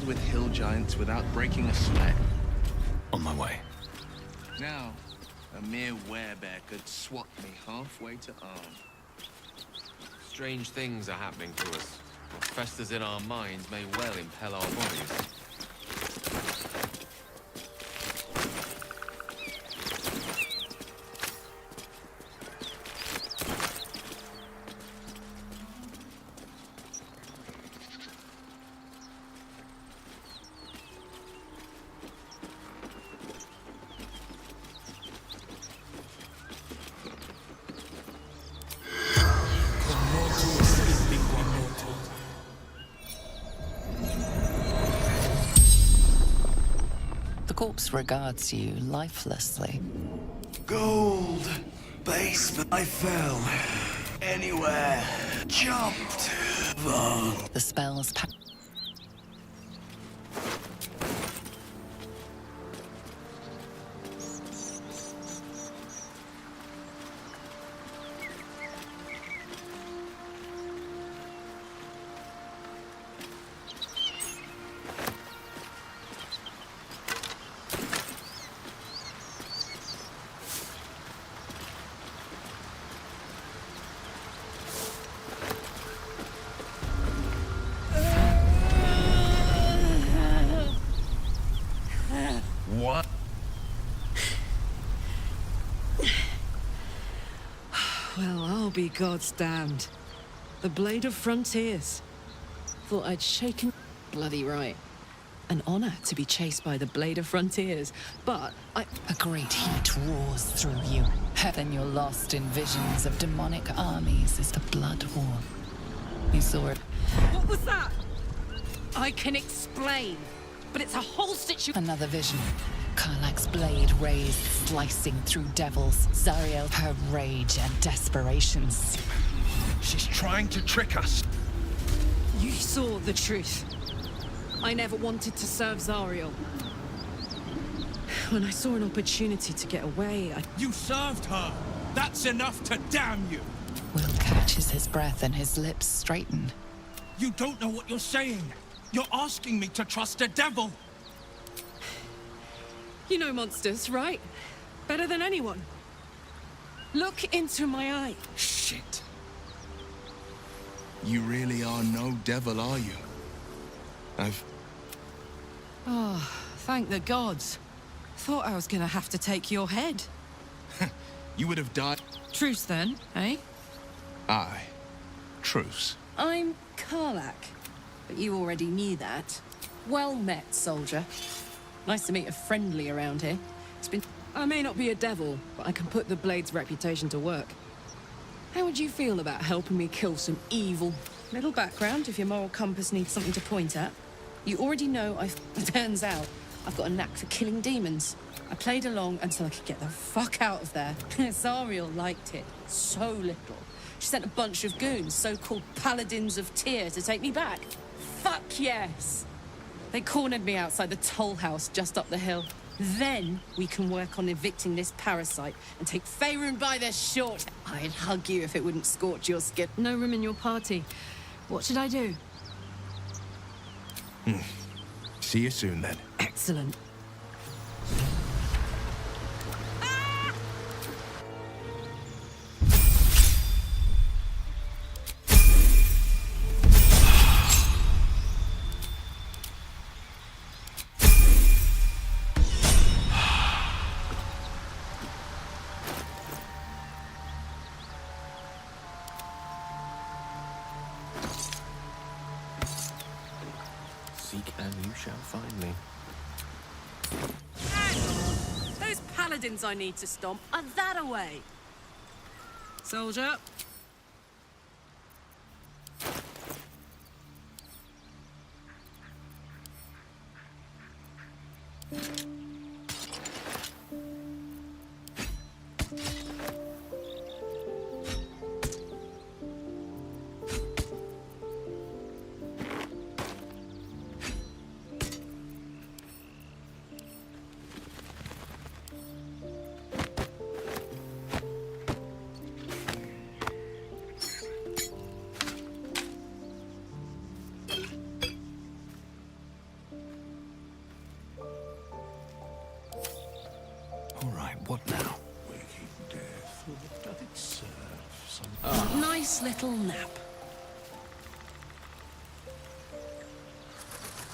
with hill giants without breaking a sweat. On my way. Now, a mere werebear could swat me halfway to arm. Strange things are happening to us. What festers in our minds may well impel our bodies. The corpse regards you lifelessly. Gold. Basement. I fell. Anywhere. Jumped. The spell's What? Well, I'll be God's damned. The Blade of Frontiers. Thought I'd shaken... Bloody right. An honor to be chased by the Blade of Frontiers, but A great heat roars through you. Then you're lost in visions of demonic armies as the blood war. You saw it. What was that? I can explain, but it's a whole situation. Another vision. Karlach's blade raised, slicing through devils. Zariel, her rage and desperations. She's trying to trick us. You saw the truth. I never wanted to serve Zariel. When I saw an opportunity to get away, You served her! That's enough to damn you! Will catches his breath and his lips straighten. You don't know what you're saying! You're asking me to trust a devil! You know monsters, right? Better than anyone. Look into my eye. Shit. You really are no devil, are you? Oh, thank the gods. Thought I was gonna have to take your head. You would have died. Truce then, eh? Aye. Truce. I'm Karlach, but you already knew that. Well met, soldier. Nice to meet a friendly around here. I may not be a devil, but I can put the Blade's reputation to work. How would you feel about helping me kill some evil? Little background if your moral compass needs something to point at. You already know Turns out, I've got a knack for killing demons. I played along until I could get the fuck out of there. Zariel liked it so little. She sent a bunch of goons, so-called Paladins of Tyr, to take me back. Fuck yes! They cornered me outside the toll house just up the hill. Then we can work on evicting this parasite and take Faerun by the short. I'd hug you if it wouldn't scorch your skin. No room in your party. What should I do? See you soon, then. Excellent. Seek and you shall find me. Those paladins I need to stomp are that away. Soldier. What now? Waking death. Does it serve some... Nice little nap.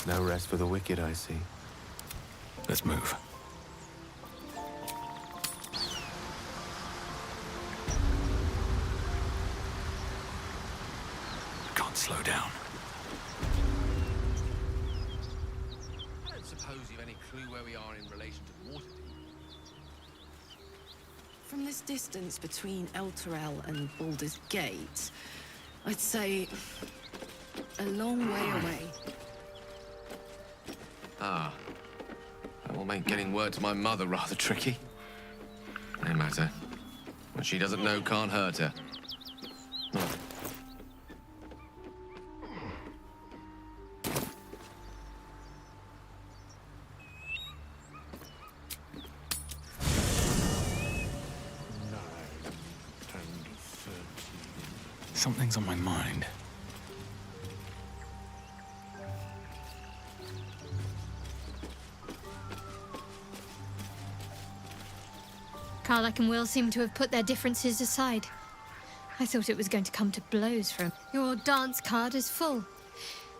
No rest for the wicked, I see. Let's move. Can't slow down. I don't suppose you've any clue where we are in relation to Waterdeep. From this distance between El Terrell and Baldur's Gate, I'd say a long way away. Ah. That will make getting word to my mother rather tricky. No matter. What she doesn't know can't hurt her. Oh. Something's on my mind. Karlach and Will seem to have put their differences aside. I thought it was going to come to blows from... Your dance card is full.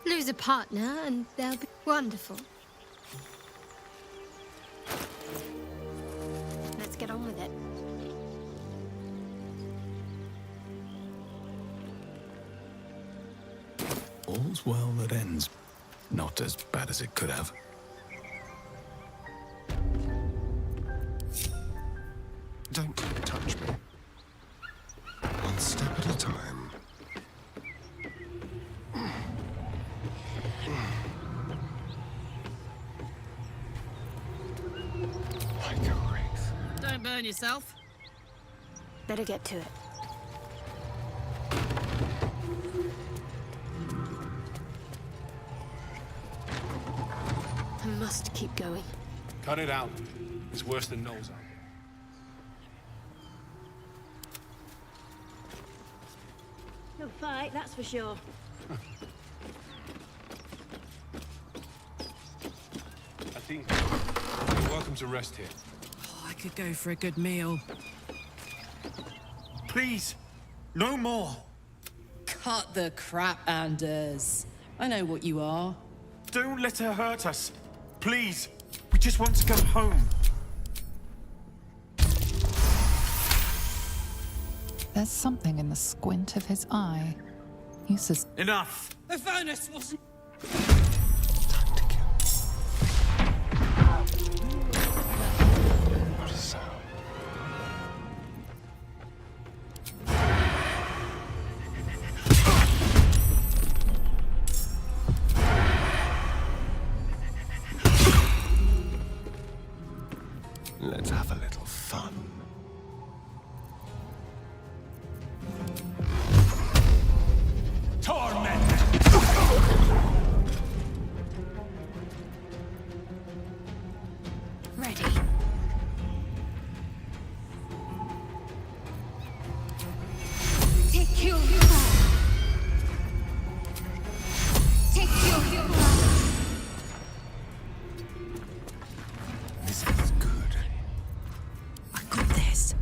Lose a partner and they'll be wonderful. Let's get on with it. All's well that ends. Not as bad as it could have. Don't touch me. One step at a time. Like a wraith. Don't burn yourself. Better get to it. I must keep going. Cut it out. It's worse than nose out. You'll fight, that's for sure. I think you're welcome to rest here. Oh, I could go for a good meal. Please, no more. Cut the crap, Anders. I know what you are. Don't let her hurt us. Please, we just want to go home. There's something in the squint of his eye. You sus- Enough. The furnace wasn't... Time to kill. What a sound. Let's have a little fun. Torment. Ready. Take your Take your This is good. I got this.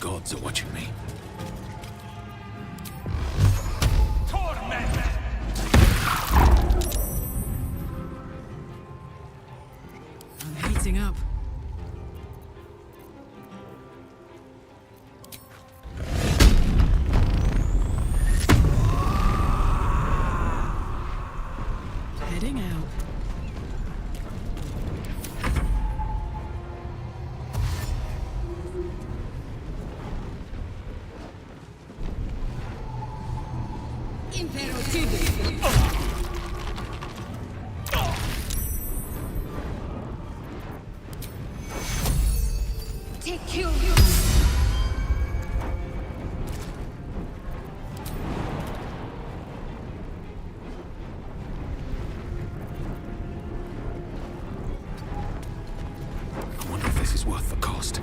gods are watching me. I'm heating up. Heading out. Impero Tibi. Take you. I wonder if this is worth the cost.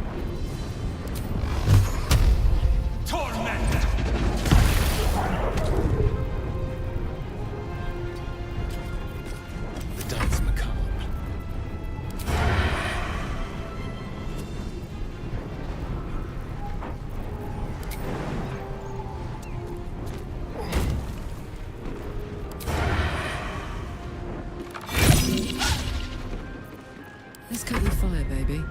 The dance macabre. Let's cut your fire, baby.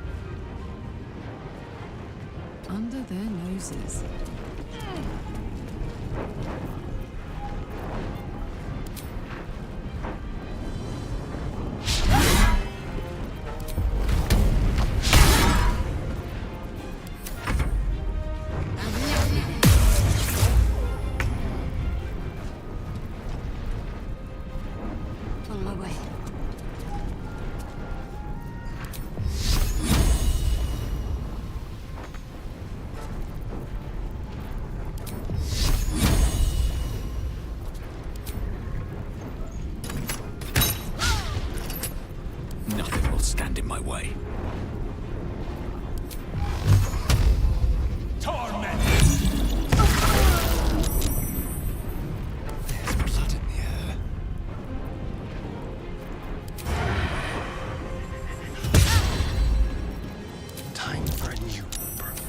Under their noses. On my way. Nothing will stand in my way. There's blood in the air. Time for a new approach.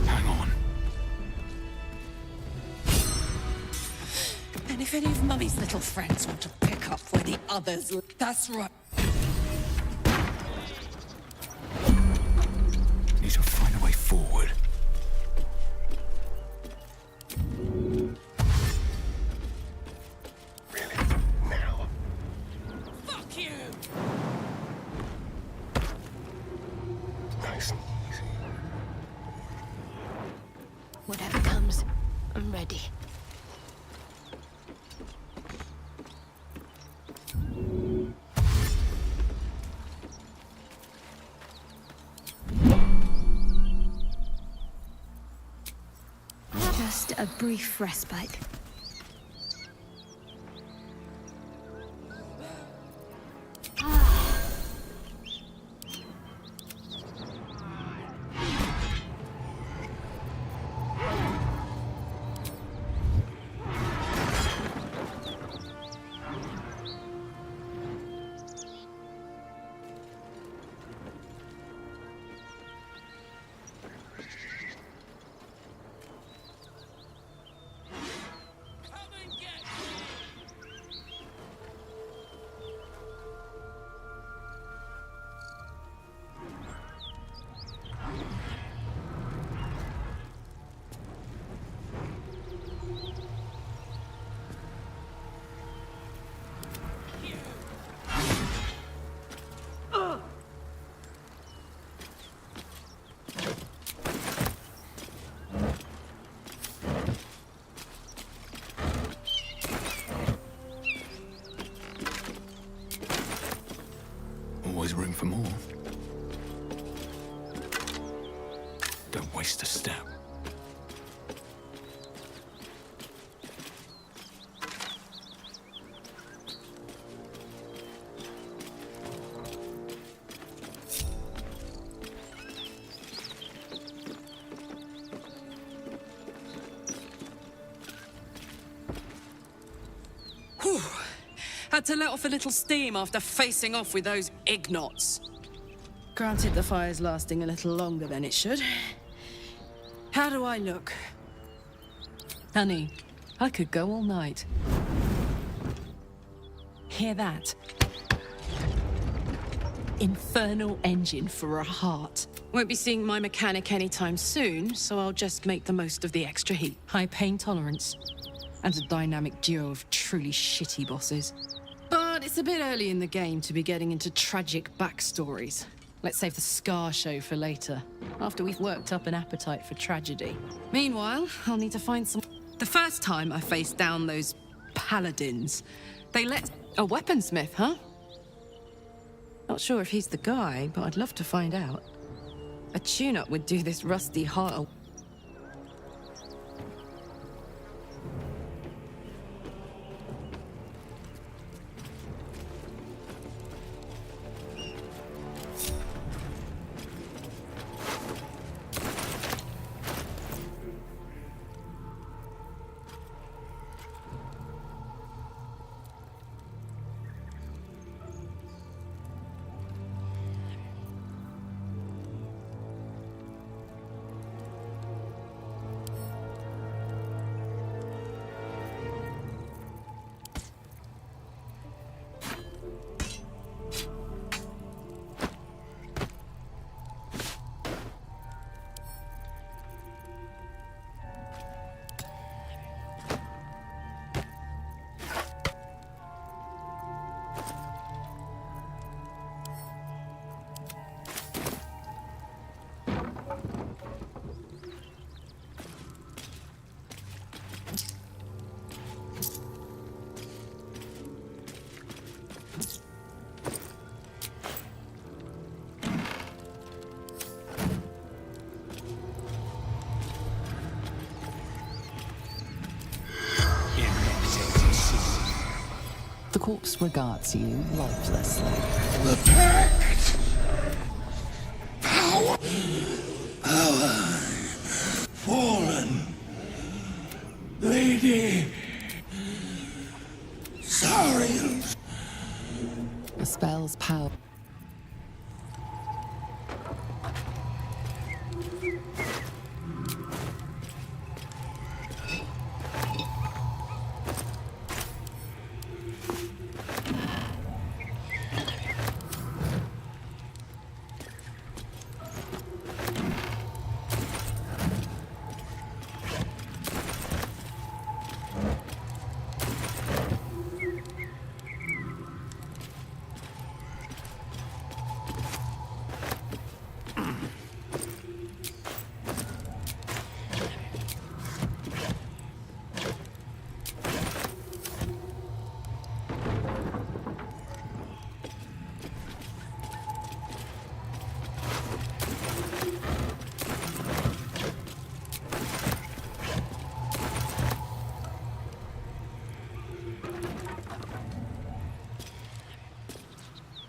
Hang on. And if any of Mummy's little friends want to pick up where the others... That's right. Need to find a way forward. Really? Now? Fuck you! Nice and easy. Whatever comes, I'm ready. Just a brief respite. Always room for more. Don't waste a step. Whew. Had to let off a little steam after facing off with those ignots. Granted, the fire's lasting a little longer than it should. How do I look? Honey, I could go all night. Hear that? Infernal engine for a heart. Won't be seeing my mechanic anytime soon, so I'll just make the most of the extra heat. High pain tolerance. And a dynamic duo of truly shitty bosses. But it's a bit early in the game to be getting into tragic backstories. Let's save the Scar show for later, after we've worked up an appetite for tragedy. Meanwhile, I'll need to find some... The first time I faced down those paladins, they let... A weaponsmith, huh? Not sure if he's the guy, but I'd love to find out. A tune-up would do this rusty heart... The corpse regards you lifelessly. The pact! Power! Power! Fallen! Lady! Sorry! The spell's power.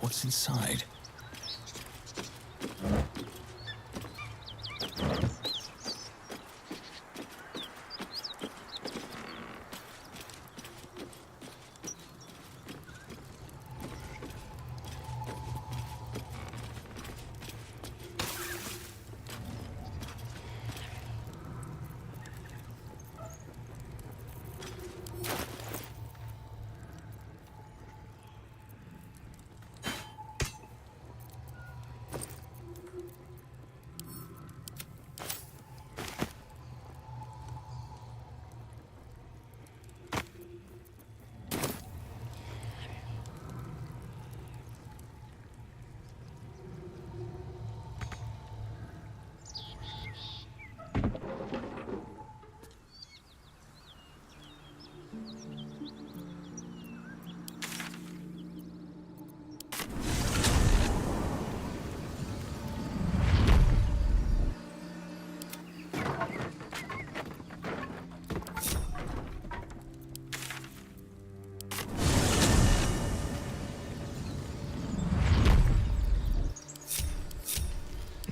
What's inside?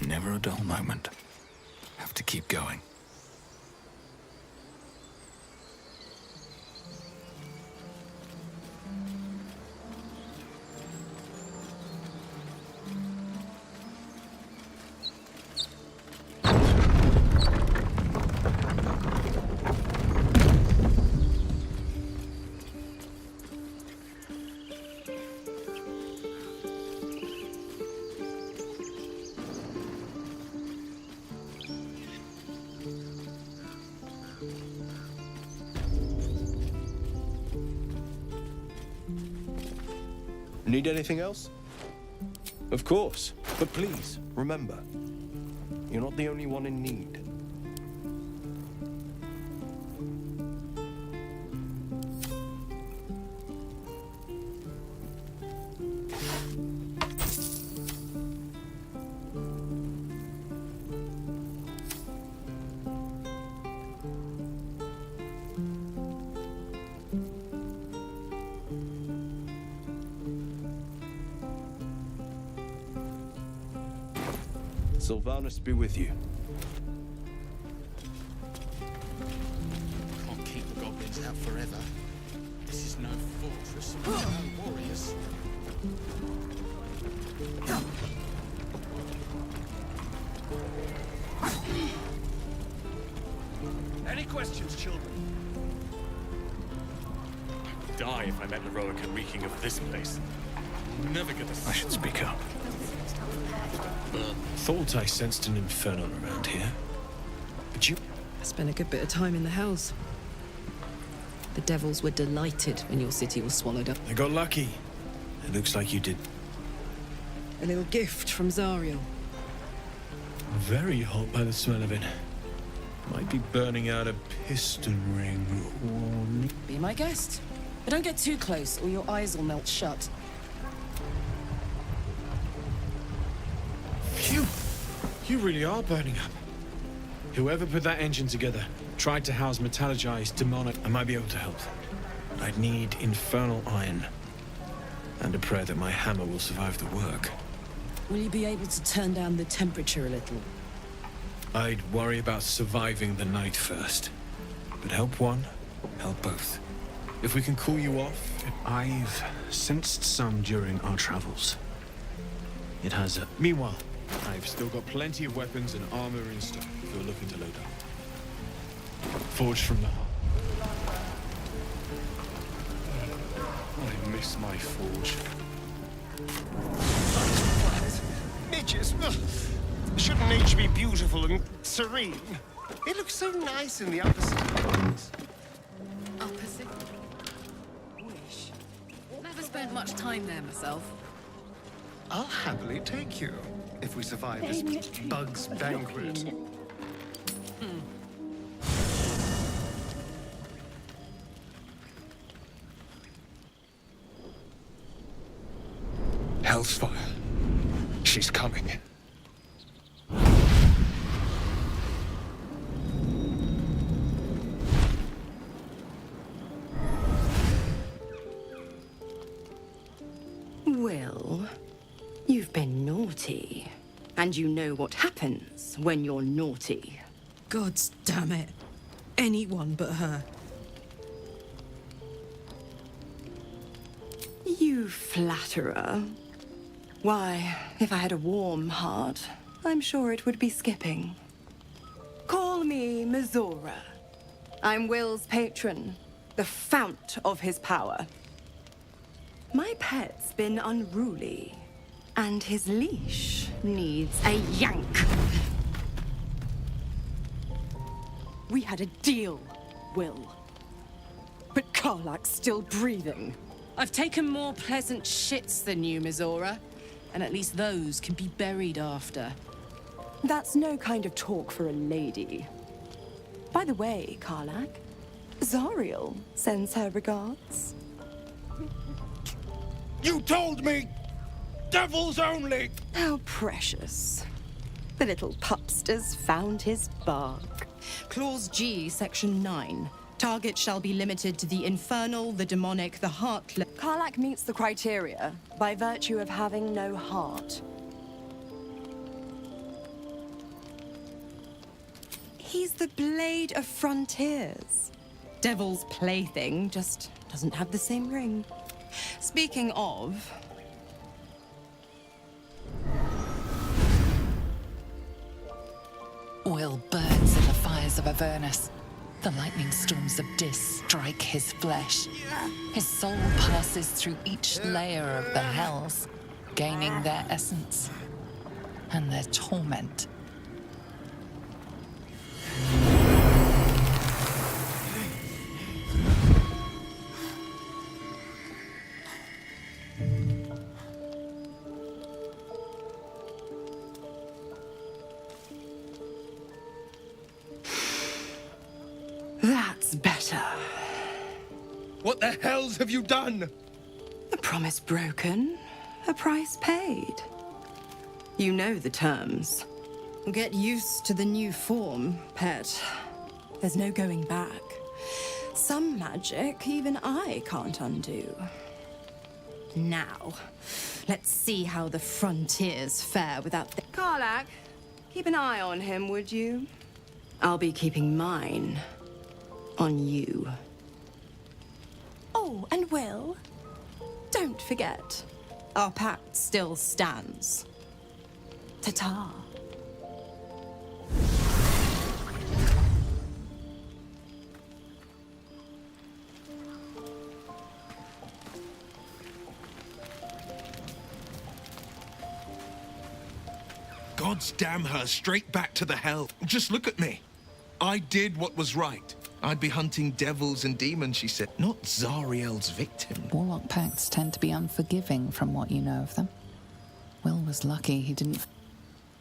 Never a dull moment. Have to keep going. Need anything else? Of course. But please, remember, you're not the only one in need. Sylvanus be with you. Can't keep the goblins out forever. This is no fortress. No warriors. Any questions, children? I'd die if I met Eroica reeking of this place. Never get the... I should speak up. Thought I sensed an infernal around here. But you... I spent a good bit of time in the hells. The devils were delighted when your city was swallowed up. I got lucky. It looks like you did. A little gift from Zariel. Very hot by the smell of it. Might be burning out a piston ring or... Be my guest. But don't get too close or your eyes will melt shut. Phew! You really are burning up. Whoever put that engine together tried to house metallogized demonic. I might be able to help. I'd need infernal iron. And a prayer that my hammer will survive the work. Will you be able to turn down the temperature a little? I'd worry about surviving the night first. But help one, help both. If we can cool you off... I've sensed some during our travels. It has a... Meanwhile, I've still got plenty of weapons and armor in stock if you're looking to load up. Forged from the heart. I miss my forge. Midges, shouldn't nature be beautiful and serene? It looks so nice in the opposite. Opposite? Wish. Never spent much time there myself. I'll happily take you if we survive this bug's banquet. Hellsfire. She's coming. Well, you've been naughty. And you know what happens when you're naughty. Gods damn it. Anyone but her. You flatterer. Why, if I had a warm heart, I'm sure it would be skipping. Call me Mizora. I'm Will's patron, the fount of his power. My pet's been unruly, and his leash needs a yank. We had a deal, Will. But Karlak's still breathing. I've taken more pleasant shits than you, Mizora. And at least those can be buried after. That's no kind of talk for a lady. By the way, Karlak, Zariel sends her regards. You told me! Devils only! How precious. The little pupster's found his bark. Clause G, Section 9. Target shall be limited to the infernal, the demonic, the heartless. Karlak meets the criteria by virtue of having no heart. He's the blade of frontiers. Devil's plaything just doesn't have the same ring. Speaking of... Oil burns in the fires of Avernus. The lightning storms of Dis strike his flesh. His soul passes through each layer of the hells, gaining their essence and their torment. the hells have you done? A promise broken, a price paid. You know the terms. Get used to the new form, pet. There's no going back. Some magic even I can't undo. Now, let's see how the frontiers fare without the... Karlach, keep an eye on him, would you? I'll be keeping mine on you. Oh, and Will, don't forget, our pact still stands. Ta-ta. God's damn her, straight back to the hell. Just look at me. I did what was right. I'd be hunting devils and demons, she said, not Zariel's victim. Warlock pacts tend to be unforgiving from what you know of them. Will was lucky he didn't...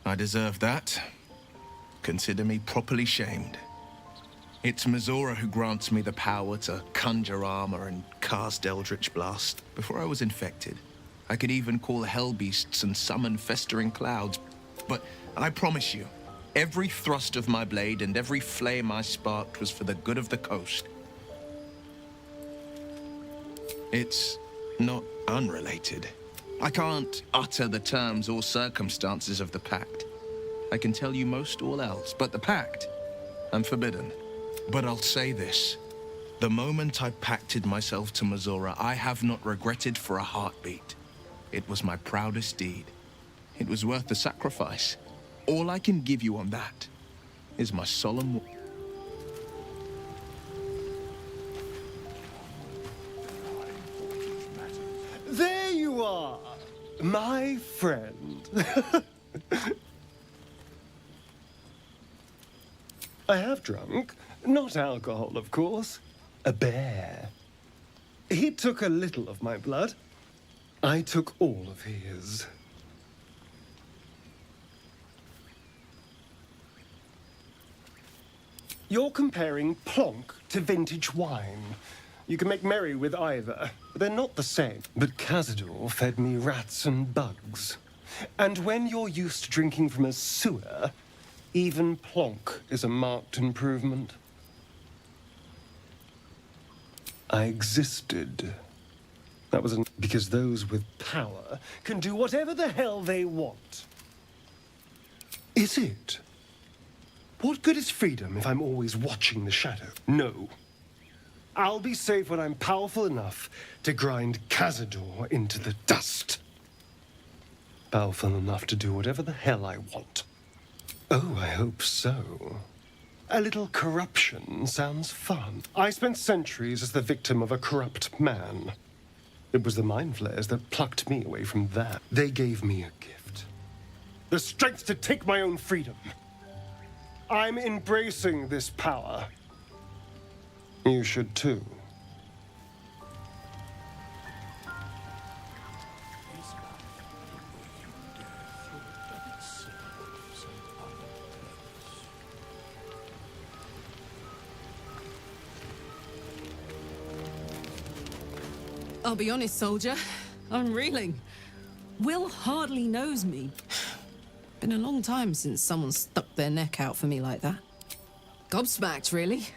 I deserve that. Consider me properly shamed. It's Mizora who grants me the power to conjure armor and cast Eldritch Blast. Before I was infected, I could even call hell beasts and summon festering clouds. But I promise you, every thrust of my blade and every flame I sparked was for the good of the coast. It's not unrelated. I can't utter the terms or circumstances of the pact. I can tell you most all else, but the pact, I'm forbidden. But I'll say this. The moment I pacted myself to Mizora, I have not regretted for a heartbeat. It was my proudest deed. It was worth the sacrifice. All I can give you on that is my solemn... There you are, my friend. I have drunk. Not alcohol, of course. A bear. He took a little of my blood. I took all of his. You're comparing plonk to vintage wine. You can make merry with either, but they're not the same. But Cazador fed me rats and bugs. And when you're used to drinking from a sewer, even plonk is a marked improvement. I existed. That was because those with power can do whatever the hell they want. Is it? What good is freedom if I'm always watching the shadow? No. I'll be safe when I'm powerful enough to grind Cazador into the dust. Powerful enough to do whatever the hell I want. Oh, I hope so. A little corruption sounds fun. I spent centuries as the victim of a corrupt man. It was the mind flayers that plucked me away from that. They gave me a gift. The strength to take my own freedom. I'm embracing this power. You should too. I'll be honest, soldier. I'm reeling. Will hardly knows me. Been a long time since someone stuck their neck out for me like that. Gobsmacked, really.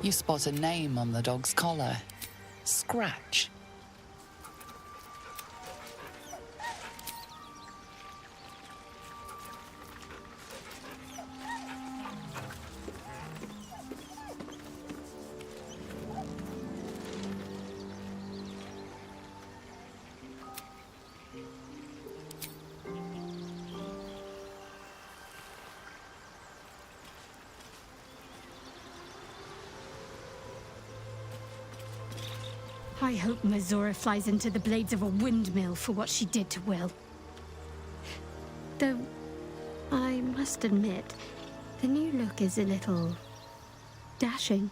You spot a name on the dog's collar. Scratch. I hope Mazora flies into the blades of a windmill for what she did to Will. Though, I must admit, the new look is a little dashing.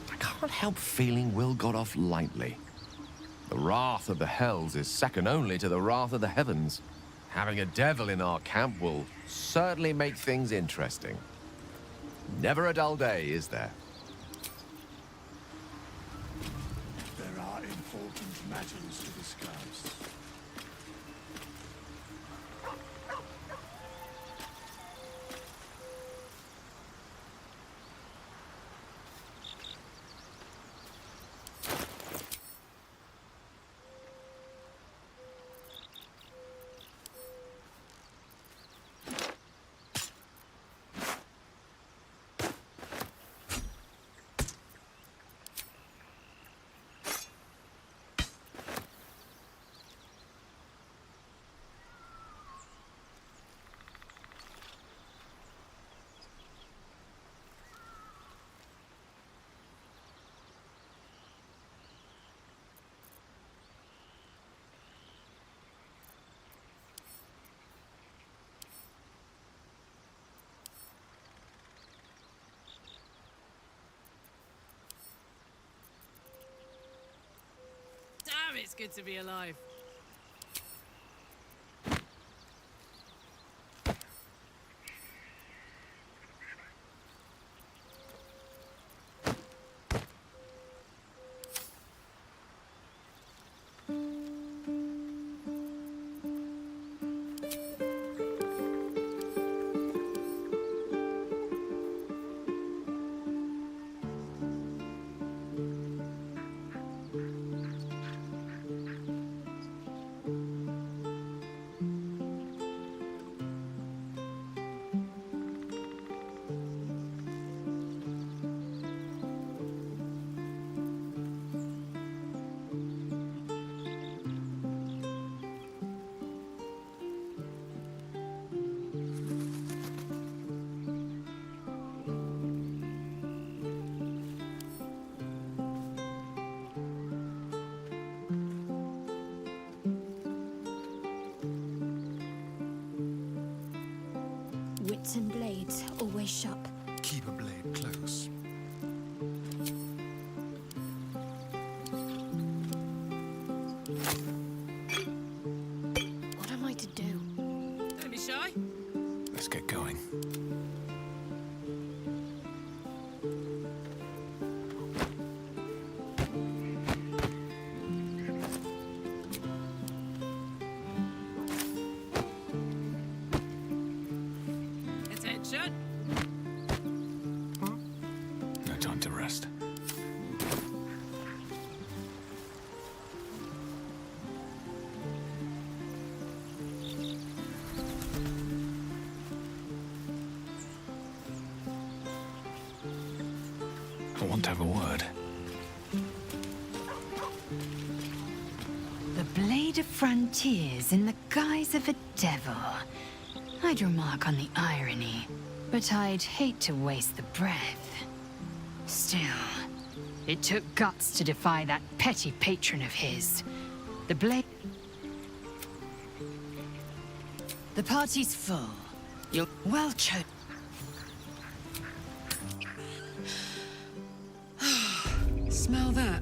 I can't help feeling Will got off lightly. The wrath of the hells is second only to the wrath of the heavens. Having a devil in our camp will certainly make things interesting. Never a dull day, is there? There are important matters to discuss. Damn, it's good to be alive. Wits and blades, always sharp. Keep a blade close. What am I to do? Don't be shy. Let's get going. Attention. No time to rest. I want to have a word. The Blade of Frontiers in the guise of a devil. I'd remark on the irony, but I'd hate to waste the breath. Still, it took guts to defy that petty patron of his. The Blade... The party's full. You're well chosen. Smell that.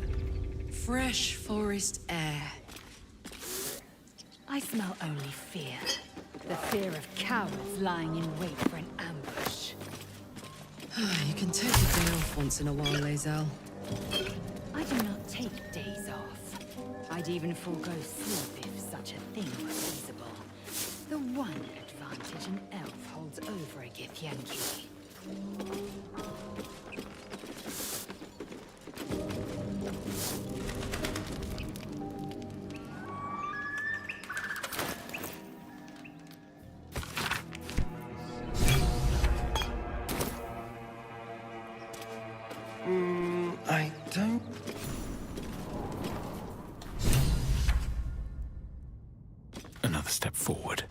Fresh forest air. I smell only fear. The fear of cowards lying in wait for an ambush. You can take a day off once in a while, Lae'zel. I do not take days off. I'd even forego sleep if such a thing were feasible. The one advantage an elf holds over a Githyanki. forward.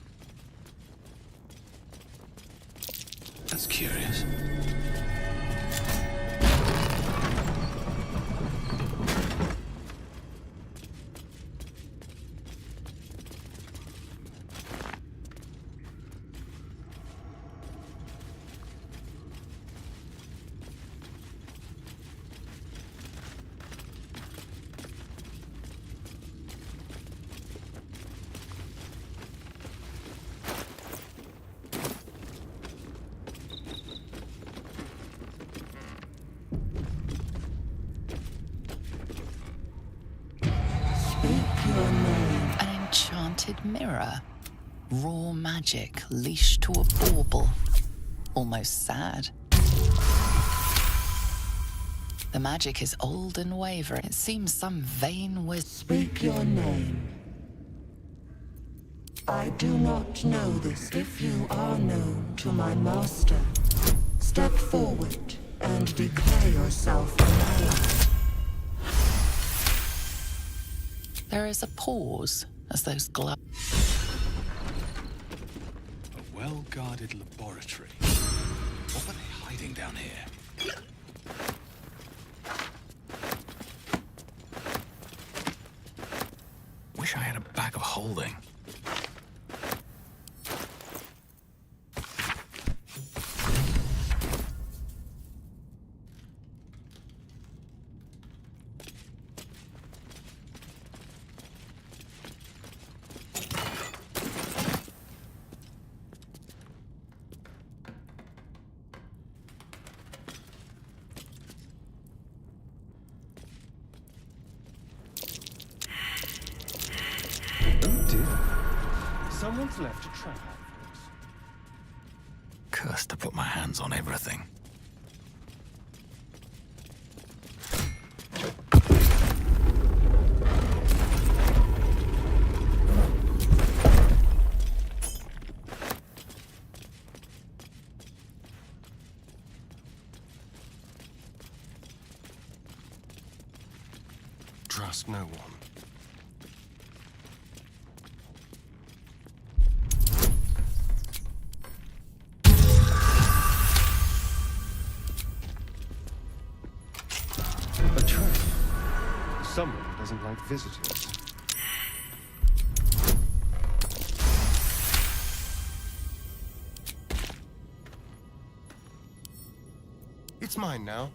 That's curious. An enchanted mirror. Raw magic leashed to a bauble. Almost sad. The magic is old and wavering. It seems some vain Speak your name. I do not know this. If you are known to my master, step forward and declare yourself alive. There is a pause as those gloves. A well-guarded laboratory. What were they hiding down here? Wish I had a bag of holding. Someone's left a trap. Cursed to put my hands on everything. Trust no one. Someone doesn't like visitors. It's mine now.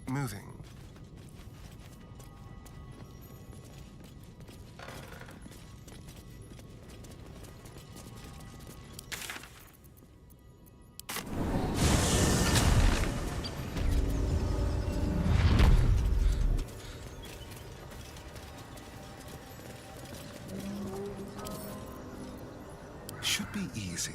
Moving. Should be easy.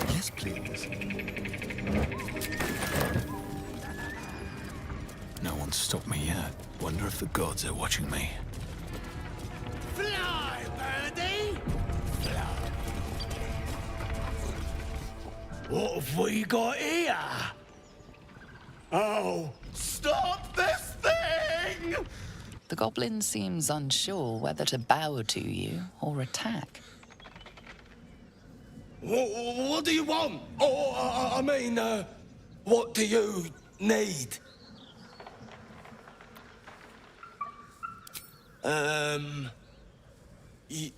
Yes, please. No one's stopped me yet. Wonder if the gods are watching me. Fly, birdie! Fly. What have we got here? Oh, stop this thing! The goblin seems unsure whether to bow to you or attack. What do you want? Oh, I mean, what do you need?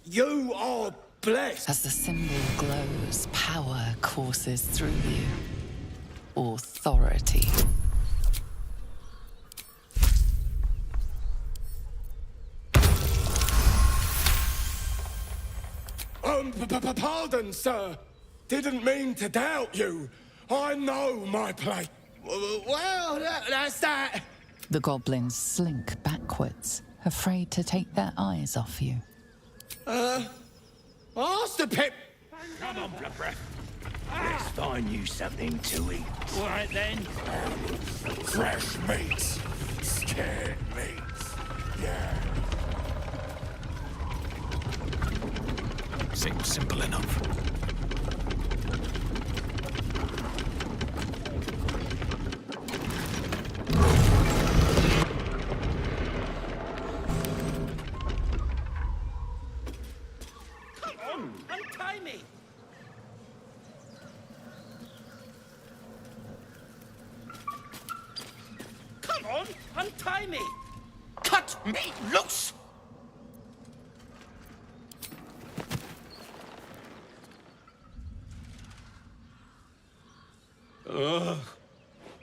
You are blessed. As the symbol glows, power courses through you. Authority. Pardon, sir. Didn't mean to doubt you. I know my place. Well, that's that. The goblins slink backwards, afraid to take their eyes off you. Master Pip. Come on, blood breath. Let's find you something to eat. All right, then. Fresh meats. Scared meats. Yeah. Seems simple enough. Come on, untie me. Come on, untie me. Cut me loose.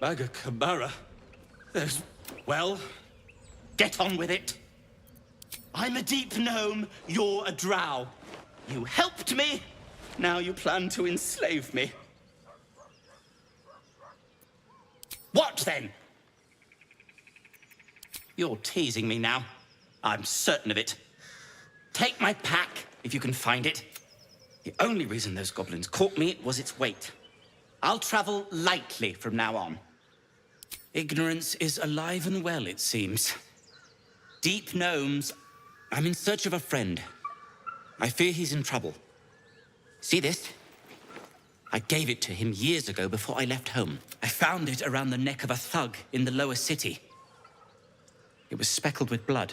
Bagakabara. There's... Well, get on with it. I'm a deep gnome, you're a drow. You helped me, now you plan to enslave me. What then? You're teasing me now. I'm certain of it. Take my pack, if you can find it. The only reason those goblins caught me was its weight. I'll travel lightly from now on. Ignorance is alive and well, it seems. Deep gnomes, I'm in search of a friend. I fear he's in trouble. See this? I gave it to him years ago before I left home. I found it around the neck of a thug in the lower city. It was speckled with blood.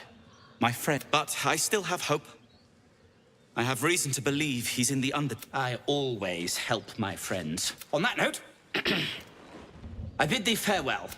My friend. But I still have hope. I have reason to believe he's in the under... I always help my friends. On that note, I bid thee farewell.